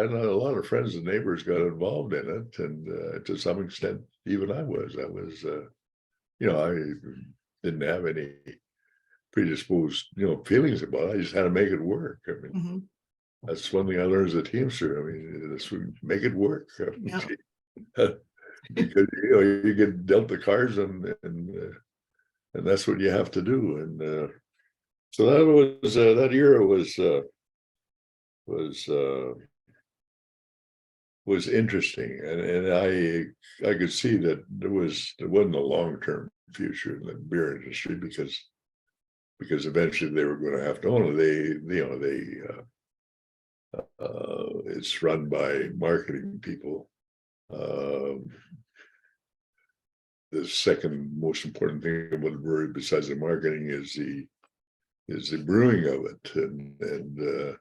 know a lot of friends and neighbors got involved in it, and to some extent, even I was, I didn't have any predisposed, feelings about it. I just had to make it work. I mean, that's one thing I learned as a Teamster. I mean, this would make it work. Because you get dealt the cards, and that's what you have to do. And so that was that era was interesting, and I could see that there wasn't a long-term future in the beer industry, because eventually they were going to have to own it. It's run by marketing people. The second most important thing about the brewery, besides the marketing, is the brewing of it, and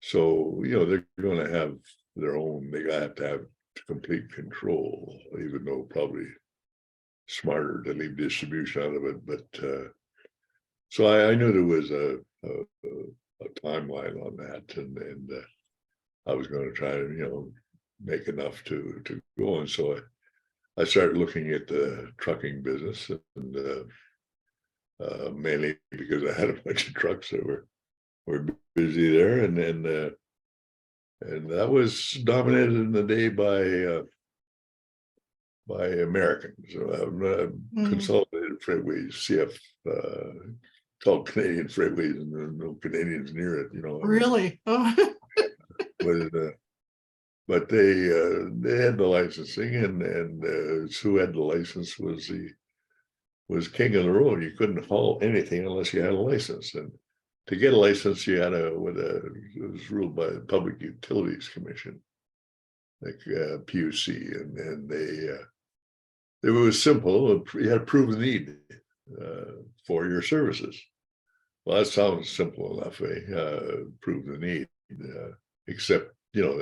so they're going to have their own. They have to have complete control, even though probably smarter to leave distribution out of it. But so I knew there was a timeline on that, and I was going to try to make enough to go. And so I started looking at the trucking business, and mainly because I had a bunch of trucks that were busy there, and then and that was dominated in the day by Americans. Mm. Consolidated Freightways, CF, called Canadian Freightways, and there are no Canadians near it, you know. Really? Oh. But they had the licensing, and who had the license was king of the road. You couldn't haul anything unless you had a license, and to get a license, you had it was ruled by the Public Utilities Commission, like PUC, and it was simple. You had to prove the need for your services. Well, that sounds simple enough, prove the need, except, you know,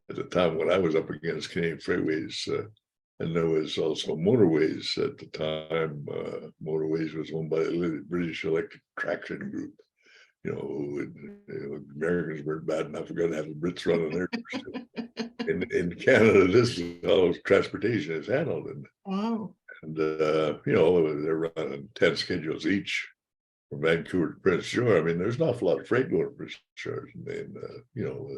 at the time when I was up against Canadian Freightways, and there was also Motorways at the time. Motorways was owned by the British Electric Traction Group. You know, Americans weren't bad enough. We're going to have the Brits running there. In Canada, this is how transportation is handled, and Wow. you know, they're running 10 schedules each from Vancouver to Prince George. I mean, there's an awful lot of freight going to Prince George, and you know,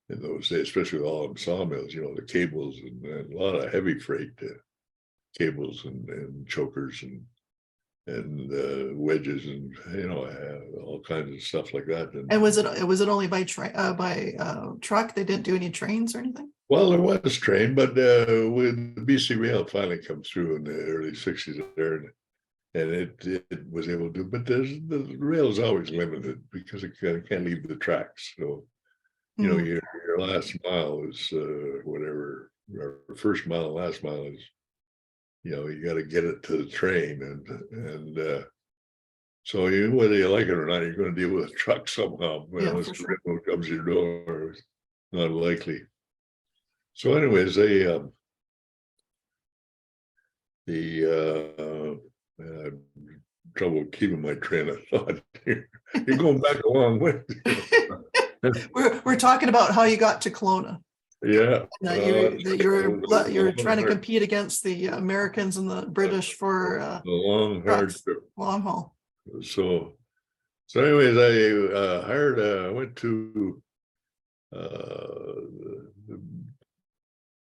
in those days, especially with all them sawmills, you know, the cables and a lot of heavy freight, cables and chokers and wedges, and you know, all kinds of stuff like that. And was it only by truck? They didn't do any trains or anything? Well, there was train, but when the BC Rail finally come through in the early 60s there, and it was able to, but the rail is always limited because it can't leave the tracks. So, you know, your last mile is whatever, or first mile and last mile is, you know, you got to get it to the train, and so whether you like it or not, you're going to deal with a truck somehow. Unless the railroad comes to your door, it's not likely. So, anyways, trouble keeping my train of thought here. You're going back a long way. We're talking about how you got to Kelowna. Yeah, You're trying to compete against the Americans and the British for the long hard trip, long haul. So anyways, I went to the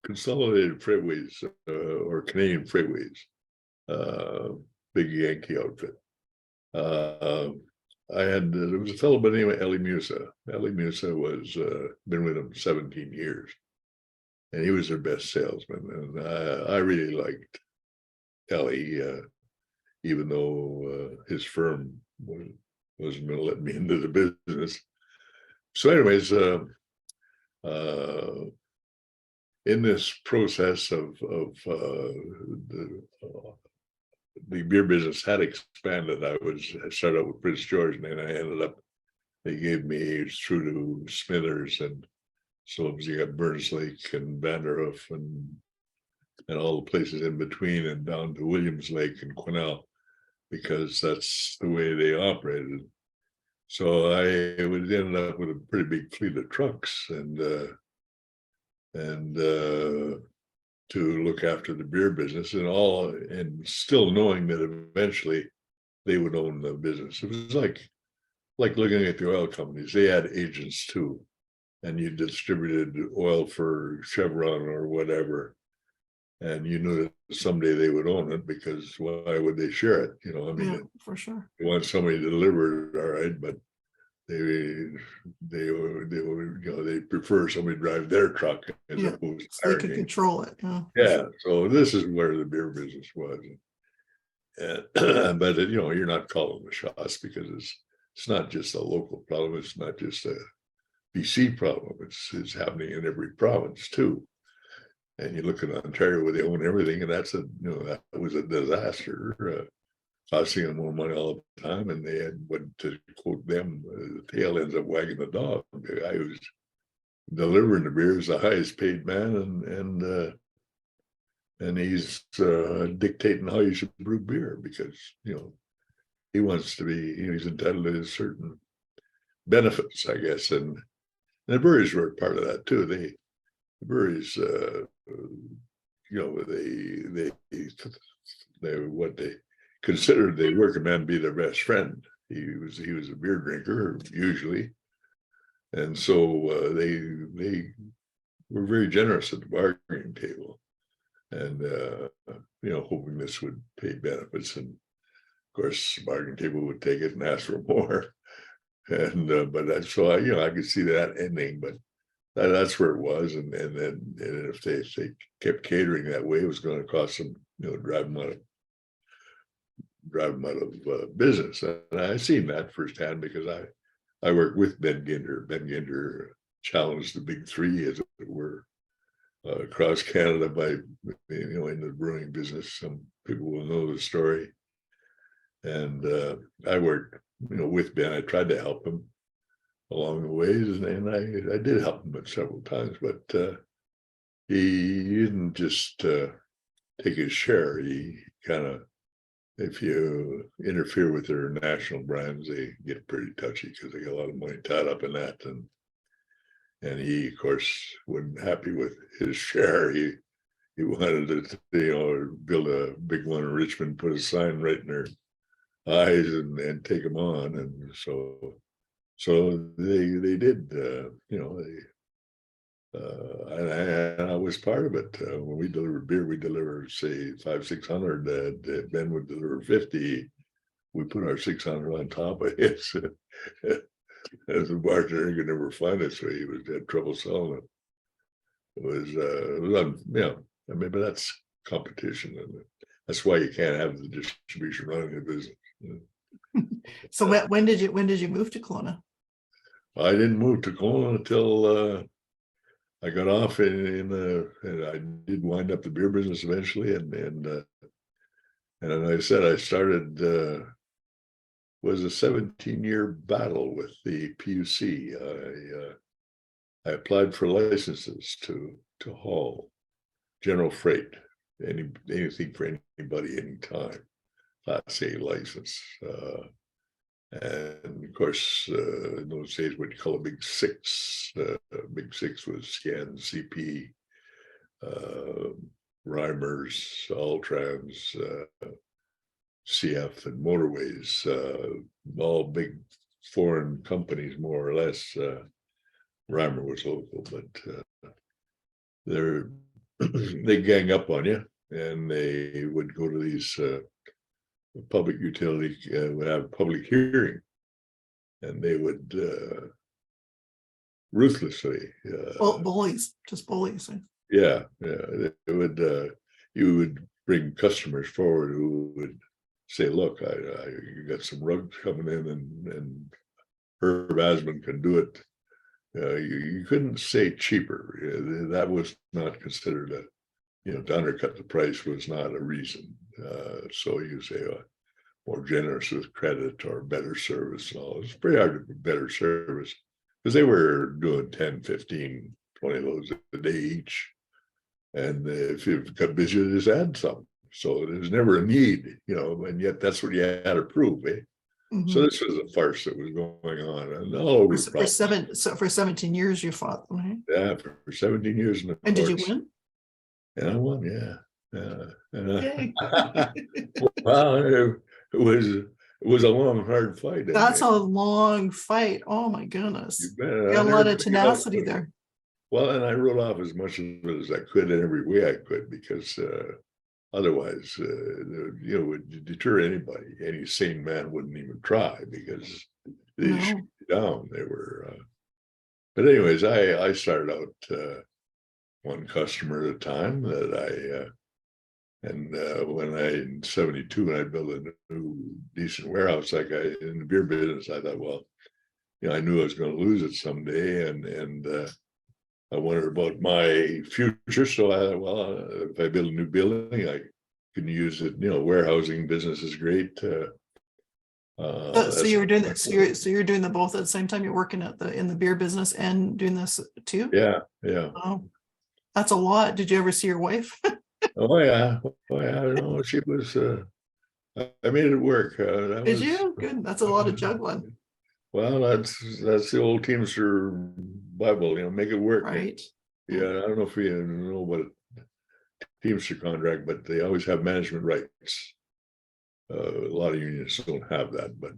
Consolidated Freightways, or Canadian Freightways, big Yankee outfit. There was a fellow by the name of Ellie Musa. Ellie Musa was been with him 17 years, and he was their best salesman. And I really liked Ellie, even though his firm wasn't going to let me into the business. So, anyways, in this process of the beer business had expanded. I started out with Prince George, and then I ended up, they gave me through to Smithers, and so you got Burns Lake and Vanderhoof and all the places in between, and down to Williams Lake and Quesnel, because that's the way they operated. So I would end up with a pretty big fleet of trucks, and to look after the beer business, and still knowing that eventually they would own the business. It was like looking at the oil companies. They had agents too, and you distributed oil for Chevron or whatever, and you knew that someday they would own it, because why would they share it? You know, I mean, yeah, for sure. You want somebody to deliver it, all right, but they prefer somebody to drive their truck as opposed to so they could control it. Yeah, so this is where the beer business was. But you know, you're not calling the shots, because it's not just a local problem. It's not just a BC problem. It's happening in every province too. And you look at Ontario, where they own everything, and that was a disaster. Costing them more money all the time, and they had, what, to quote them, the tail ends up wagging the dog. The guy who's delivering the beer is the highest paid man, and he's dictating how you should brew beer, because he wants to be, he's entitled to certain benefits, I guess, and the breweries were part of that too. The breweries, they considered the working man be their best friend. He was a beer drinker usually, And so they were very generous at the bargaining table, and hoping this would pay benefits. And of course, the bargaining table would take it and ask for more. And so I could see that ending, but that's where it was. And then if they kept catering that way, it was going to cost them, drive them out of business. And I seen that firsthand because I worked with Ben Ginder. Ben Ginder challenged the big three, as it were, across Canada by, in the brewing business. Some people will know the story. And I worked, with Ben. I tried to help him along the ways, and I did help him several times, but he didn't just take his share. He kind of, if you interfere with their national brands, they get pretty touchy because they get a lot of money tied up in that. And he, of course, wasn't happy with his share. He wanted to, build a big one in Richmond, put a sign right in their eyes and take them on. And so they did, and I was part of it. When we delivered beer, we delivered, say, 500-600. Ben would deliver 50. We put our 600 on top of it. As a bartender, he could never find it, so he had trouble selling it. It was but that's competition, and that's why you can't have the distribution running the business. So when did you move to Kelowna? I didn't move to Poulin until I got off and I did wind up the beer business eventually, and as I said, I started was a 17-year battle with the PUC. I applied for licenses to haul general freight, anything for anybody, anytime, Class A license. And of course, in those days, what you call a Big Six. Big Six was Scan, CP, Reimers, Alltrans, CF, and Motorways, all big foreign companies, more or less. Reimer was local, but they gang up on you, and they would go to these public utility, would have a public hearing, and they would ruthlessly bullies. Yeah, they would you would bring customers forward who would say, look, you got some rugs coming in, and Herb Assman can do it. You couldn't say cheaper. That was not considered to undercut the price was not a reason. So you say more generous with credit or better service and all. It's pretty hard to do better service because they were doing 10, 15, 20 loads a day each. And if you've got busy, just add some. So there's never a need, and yet that's what you had to prove. Mm-hmm. So this was a farce that was going on, and all over for 17 years you fought them, right? Yeah, for 17 years. And did you win? Yeah, I won. Yeah. Well, it was a long, hard fight. That's a long fight. Oh my goodness! You got a lot of tenacity there. Well, and I wrote off as much of it as I could in every way I could, because otherwise, it would deter anybody. Any sane man wouldn't even try, because they shoot you down. They were, but anyways, I started out one customer at a time. And when in 72, when I built a new decent warehouse, in the beer business, I thought, well, I knew I was going to lose it someday, and I wondered about my future. So I thought, well, if I build a new building, I can use it. Warehousing business is great. So you were doing that. So you're doing the both at the same time. You're working in the beer business and doing this too. Yeah. Oh, that's a lot. Did you ever see your wife? Oh yeah. No, she was. I made it work. Did you? Good. That's a lot of juggling. Well, that's the old Teamster Bible. Make it work. Right. Yeah, I don't know if you know what a Teamster contract, but they always have management rights. A lot of unions don't have that, but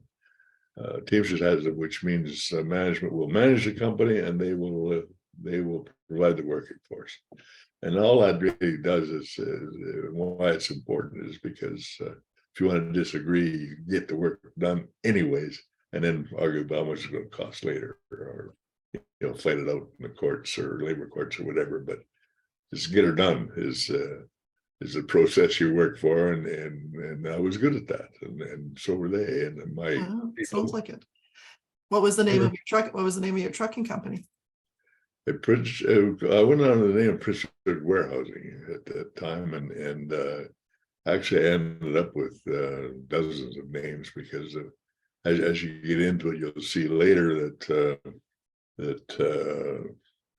Teamsters has it, which means management will manage the company and they will provide the working force. And all that really does is why it's important is because if you want to disagree, you get the work done anyways, and then argue about how much it's going to cost later, or fight it out in the courts or labor courts or whatever. But just get her done is the process you work for, and I was good at that, and so were they. And my sounds like it. What was the name of your truck? What was the name of your trucking company? I went under the name of Pritchard Warehousing at that time, and actually I ended up with dozens of names because as you get into it, you'll see later that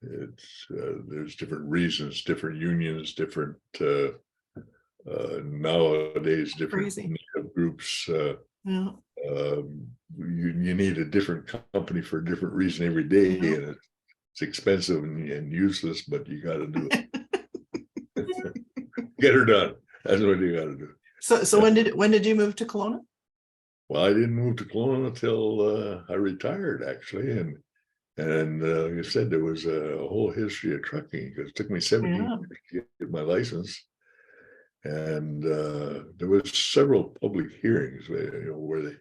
there's different reasons, different unions, different nowadays different groups. You need a different company for a different reason every day, and it's expensive and useless, but you got to do it. Get her done. That's what you got to do. So when did you move to Kelowna? Well, I didn't move to Kelowna until I retired, actually, and like I said, there was a whole history of trucking because it took me 17 years to get my license, and there was several public hearings where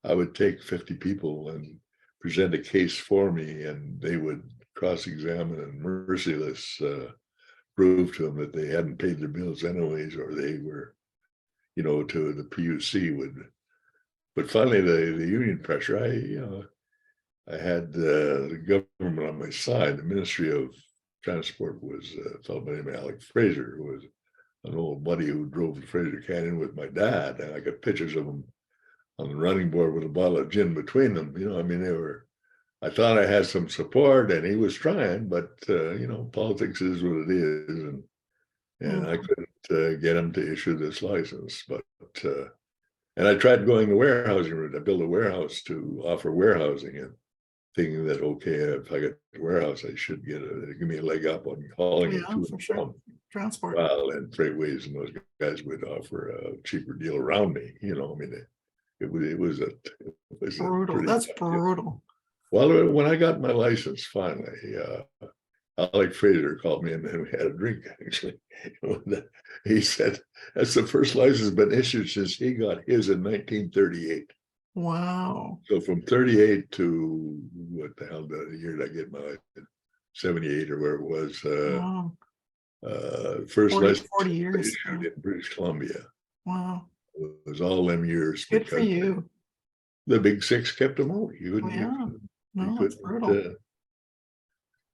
I would take 50 people and present a case for me, and they would cross-examine and merciless prove to them that they hadn't paid their bills anyways, or they were, to the PUC would. But finally, the union pressure, I had the government on my side. The Ministry of Transport was a fellow by the name of Alex Fraser, who was an old buddy who drove the Fraser Canyon with my dad, and I got pictures of him on the running board with a bottle of gin between them. They were. I thought I had some support, and he was trying, but politics is what it is, and I couldn't get him to issue this license. But and I tried going the warehousing route. I built a warehouse to offer warehousing, and thinking that if I get the warehouse, I should give me a leg up on hauling it to and from transport. Well, and Freightways and those guys would offer a cheaper deal around me. It was brutal. That's brutal. Well, when I got my license finally, Alec Fraser called me and we had a drink, actually. He said, that's the first license been issued since he got his in 1938. Wow. So from 38 to what the hell the year did I get my license? 78 or where it was. First 40 years issued in British Columbia. Wow. It was all them years. Good for you. The big six kept them out. It's brutal.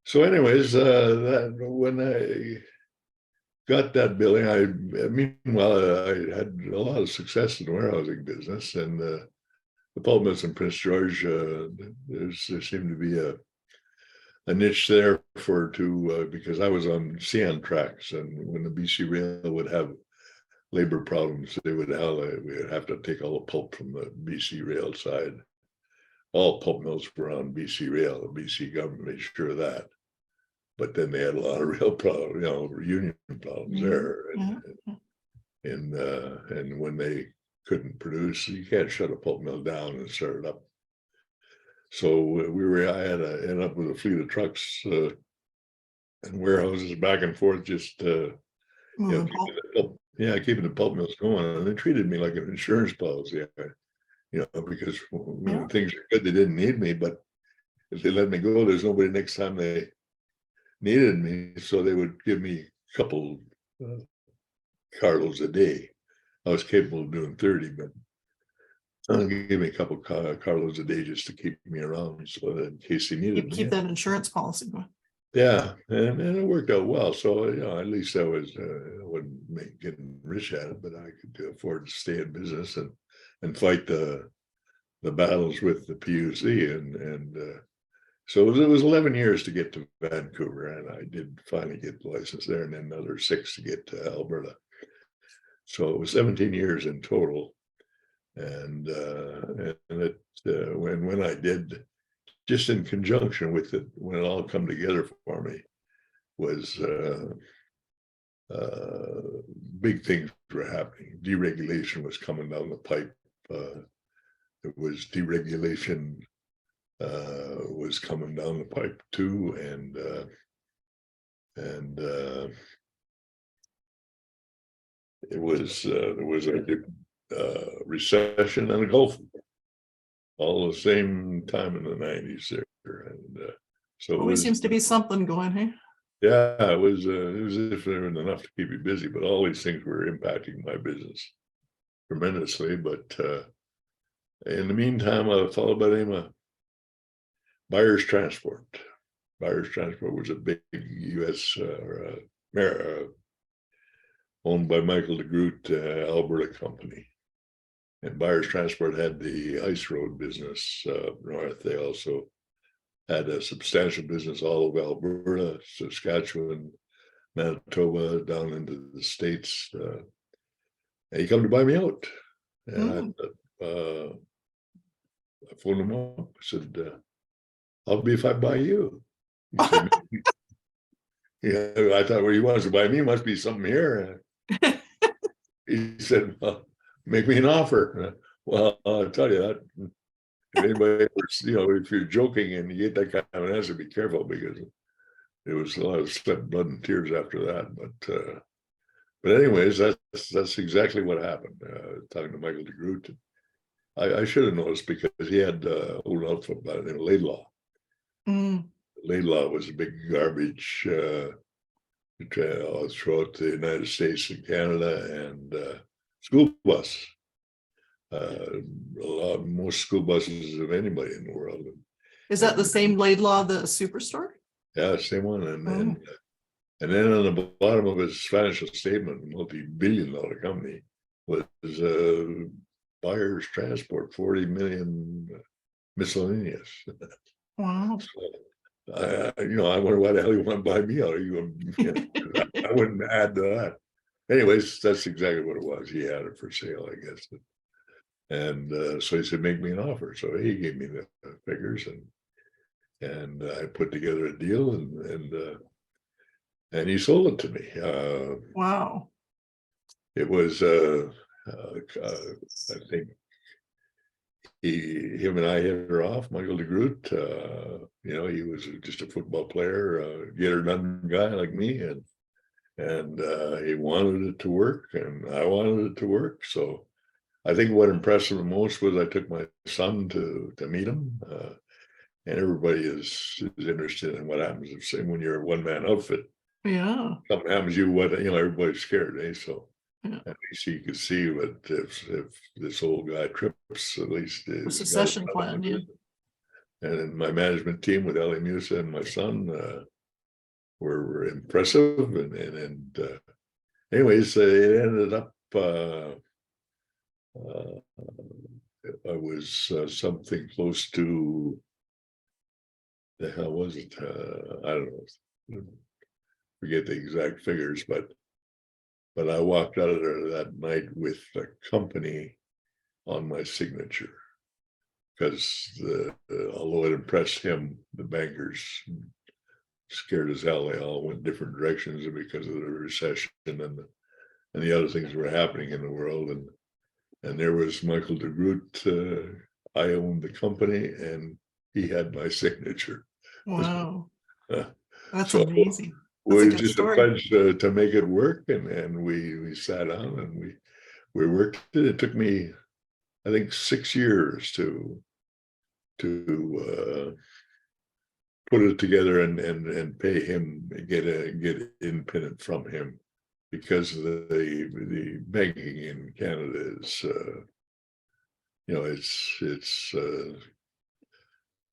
So anyways, when I got that billing, meanwhile, I had a lot of success in the warehousing business, and the pulp mills in Prince George, there seemed to be a niche there because I was on CN tracks, and when the BC Rail would have labor problems, we would have to take all the pulp from the BC Rail side. All pulp mills were on BC Rail. The BC government made sure of that. But then they had a lot of real problems, union problems there. And when they couldn't produce, you can't shut a pulp mill down and start it up. So I had to end up with a fleet of trucks and warehouses back and forth, just keeping the pulp mills going. And they treated me like an insurance policy. Because when things are good, they didn't need me, but if they let me go, there's nobody next time they needed me, so they would give me a couple carloads a day. I was capable of doing 30, but give me a couple carloads a day just to keep me around, so that in case they needed me. Keep that insurance policy going. Yeah, and it worked out well. So at least I wasn't getting rich at it, but I could afford to stay in business and fight the battles with the PUC, and so it was 11 years to get to Vancouver, and I did finally get the license there, and then another 6 to get to Alberta. So it was 17 years in total, and when I did, just in conjunction with it, when it all come together for me, was big things were happening. Deregulation was coming down the pipe. It was deregulation was coming down the pipe too, and it was there was a recession and a Gulf all the same time in the 90s there, and so Always seems to be something going, hey? Yeah, it was if there was enough to keep you busy, but all these things were impacting my business tremendously. But in the meantime, I followed by the name of Byers Transport. Byers Transport was a big U.S. Owned by Michael DeGroot, Alberta company. And Byers Transport had the ice road business north. They also had a substantial business all over Alberta, Saskatchewan, Manitoba, down into the States. And he come to buy me out. And I phoned him up. I said, "I'll be if I buy you." He said, "Yeah." I thought, well, he wants to buy me, must be something here. He said, "Well, make me an offer." Well, I'll tell you that. If anybody, if you're joking and you get that kind of an answer, be careful, because it was a lot of sweat, blood, and tears after that. But anyways, that's exactly what happened. Talking to Michael DeGroot, I should have noticed, because he had old outfit by the name of Laidlaw. Laidlaw was a big garbage all throughout the United States and Canada, and school bus. Most school buses of anybody in the world. Is that the same Laidlaw, the superstore? Yeah, same one. And then on the bottom of his financial statement, multi-billion-dollar company, was Byers Transport, 40 million miscellaneous. Wow. So, I wonder why the hell you want to buy me out. I wouldn't add to that. Anyways, that's exactly what it was. He had it for sale, I guess. And so he said, "Make me an offer." So he gave me the figures, and I put together a deal, and he sold it to me. Wow. It was, I think, him and I hit her off. Michael DeGroot, he was just a football player, get her done guy like me, and he wanted it to work, and I wanted it to work. So I think what impressed him the most was I took my son to meet him, and everybody is interested in what happens when you're a one-man outfit. Yeah. Something happens to you, everybody's scared, eh? So yeah. At least you could see what if this old guy trips, at least a succession plan. Yeah. And then my management team with Ellie Musa and my son were impressive, and anyways, it ended up. I was something close to, the hell was it? I don't know, forget the exact figures, but I walked out of there that night with the company on my signature, because although it impressed him, the bankers, scared as hell, they all went different directions because of the recession and the other things that were happening in the world. And there was Michael DeGroot. I owned the company, and he had my signature. Wow. That's so amazing. We just a pledge to make it work, and we sat down and we worked it. It took me, I think, 6 years to put it together and pay him, get independent from him, because the banking in Canada is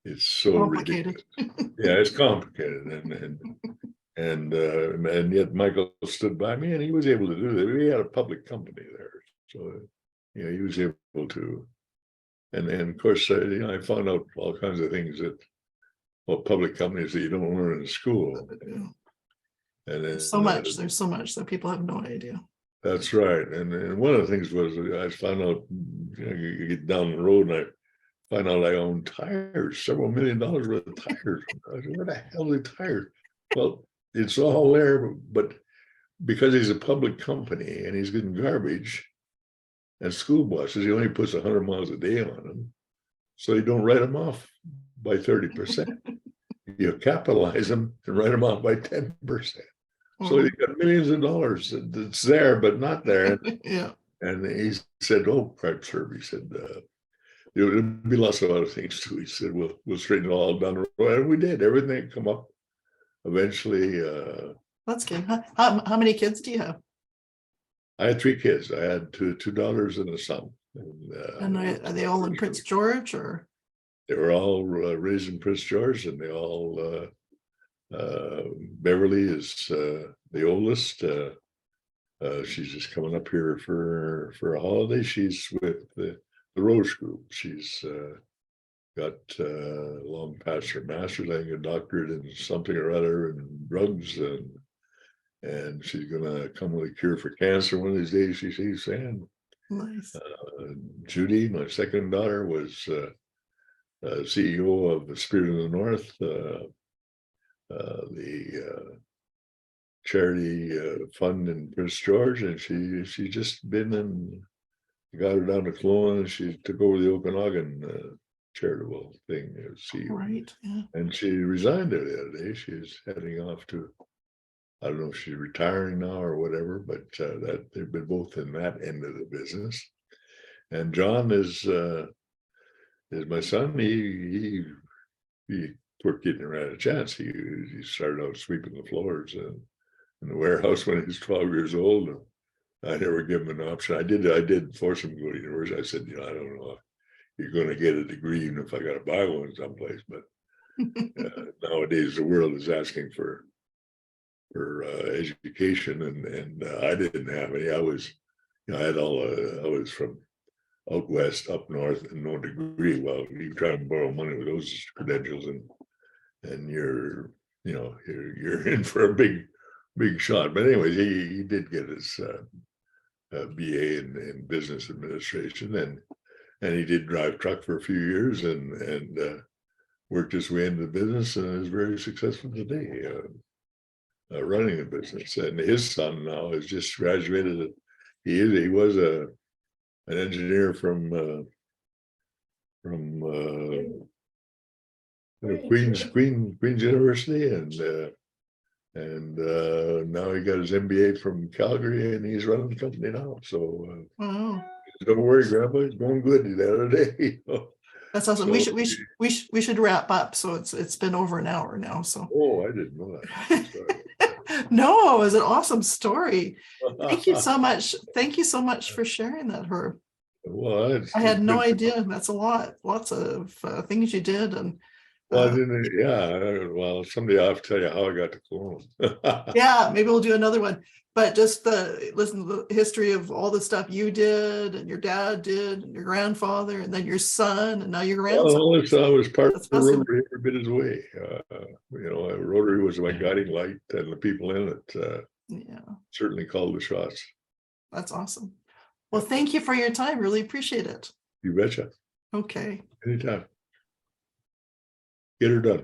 it's so complicated. Ridiculous. Yeah, it's complicated, and yet Michael stood by me, and he was able to do that. We had a public company there, so he was able to. And of course, I found out all kinds of things that, public companies that you don't learn in school. And then, there's so much that people have no idea. That's right. And one of the things was, I found out, you get down the road, and I find out I own tires, several $1 million worth of tires. I said, "Where the hell are the tires?" Well, it's all there, but because he's a public company and he's getting garbage and school buses, he only puts 100 miles a day on them. So you don't write them off by 30%. You capitalize them and write them off by 10%. So you got millions of dollars that's there, but not there. Yeah. And he said, "Oh, crap, sir." He said, "There'll be lots of other things too." He said, "We'll straighten it all down the road." And we did. Everything come up eventually. That's good. How many kids do you have? I had 3 kids. I had two daughters and a son. And are they all in Prince George, or? They were all raised in Prince George, and they all Beverly is the oldest. She's just coming up here for a holiday. She's with the Rose Group. She's got long past her master's, I think a doctorate in something or other in drugs, and she's gonna come with a cure for cancer one of these days, she's saying. Nice. Judy, my second daughter, was CEO of the Spirit of the North, the charity fund in Prince George, and she just been and got her down to Kelowna, and she took over the Okanagan charitable thing as CEO. Right. Yeah. And she resigned the other day. She's heading off to, I don't know if she's retiring now or whatever, but that they've been both in that end of the business. And John is my son. He poor kid never had a chance. He started out sweeping the floors in the warehouse when he was 12 years old. And I never gave him an option. I did force him to go to university. I said, I don't know if you're going to get a degree, even if I got to buy one someplace. But nowadays the world is asking for education, and I didn't have any. I was, I had I was from out west, up north, and no degree. Well, you try and borrow money with those credentials, and you're in for a big shot. But anyways, he did get his BA in business administration, and he did drive truck for a few years, and worked his way into the business, and is very successful today, running the business. And his son now has just graduated. He was an engineer from Queen's University, and now he got his MBA from Calgary, and he's running the company now. So Wow. don't worry, Grandpa, it's going good the other day. That's awesome. So, we should wrap up. So it's been over an hour now. So. Oh, I didn't know that. No, it was an awesome story. Thank you so much. Thank you so much for sharing that, Herb. Well, I had no idea. That's a lot. Lots of things you did, and well, I didn't. Yeah. Well, someday I'll have to tell you how I got to Kelowna. yeah, maybe we'll do another one. But just listen to the history of all the stuff you did, and your dad did, and your grandfather, and then your son, and now your grandson. Well, I was part of the Rotary every bit of the way. Rotary was my guiding light, and the people in it certainly called the shots. That's awesome. Well, thank you for your time. Really appreciate it. You betcha. Okay. Anytime. Get her done.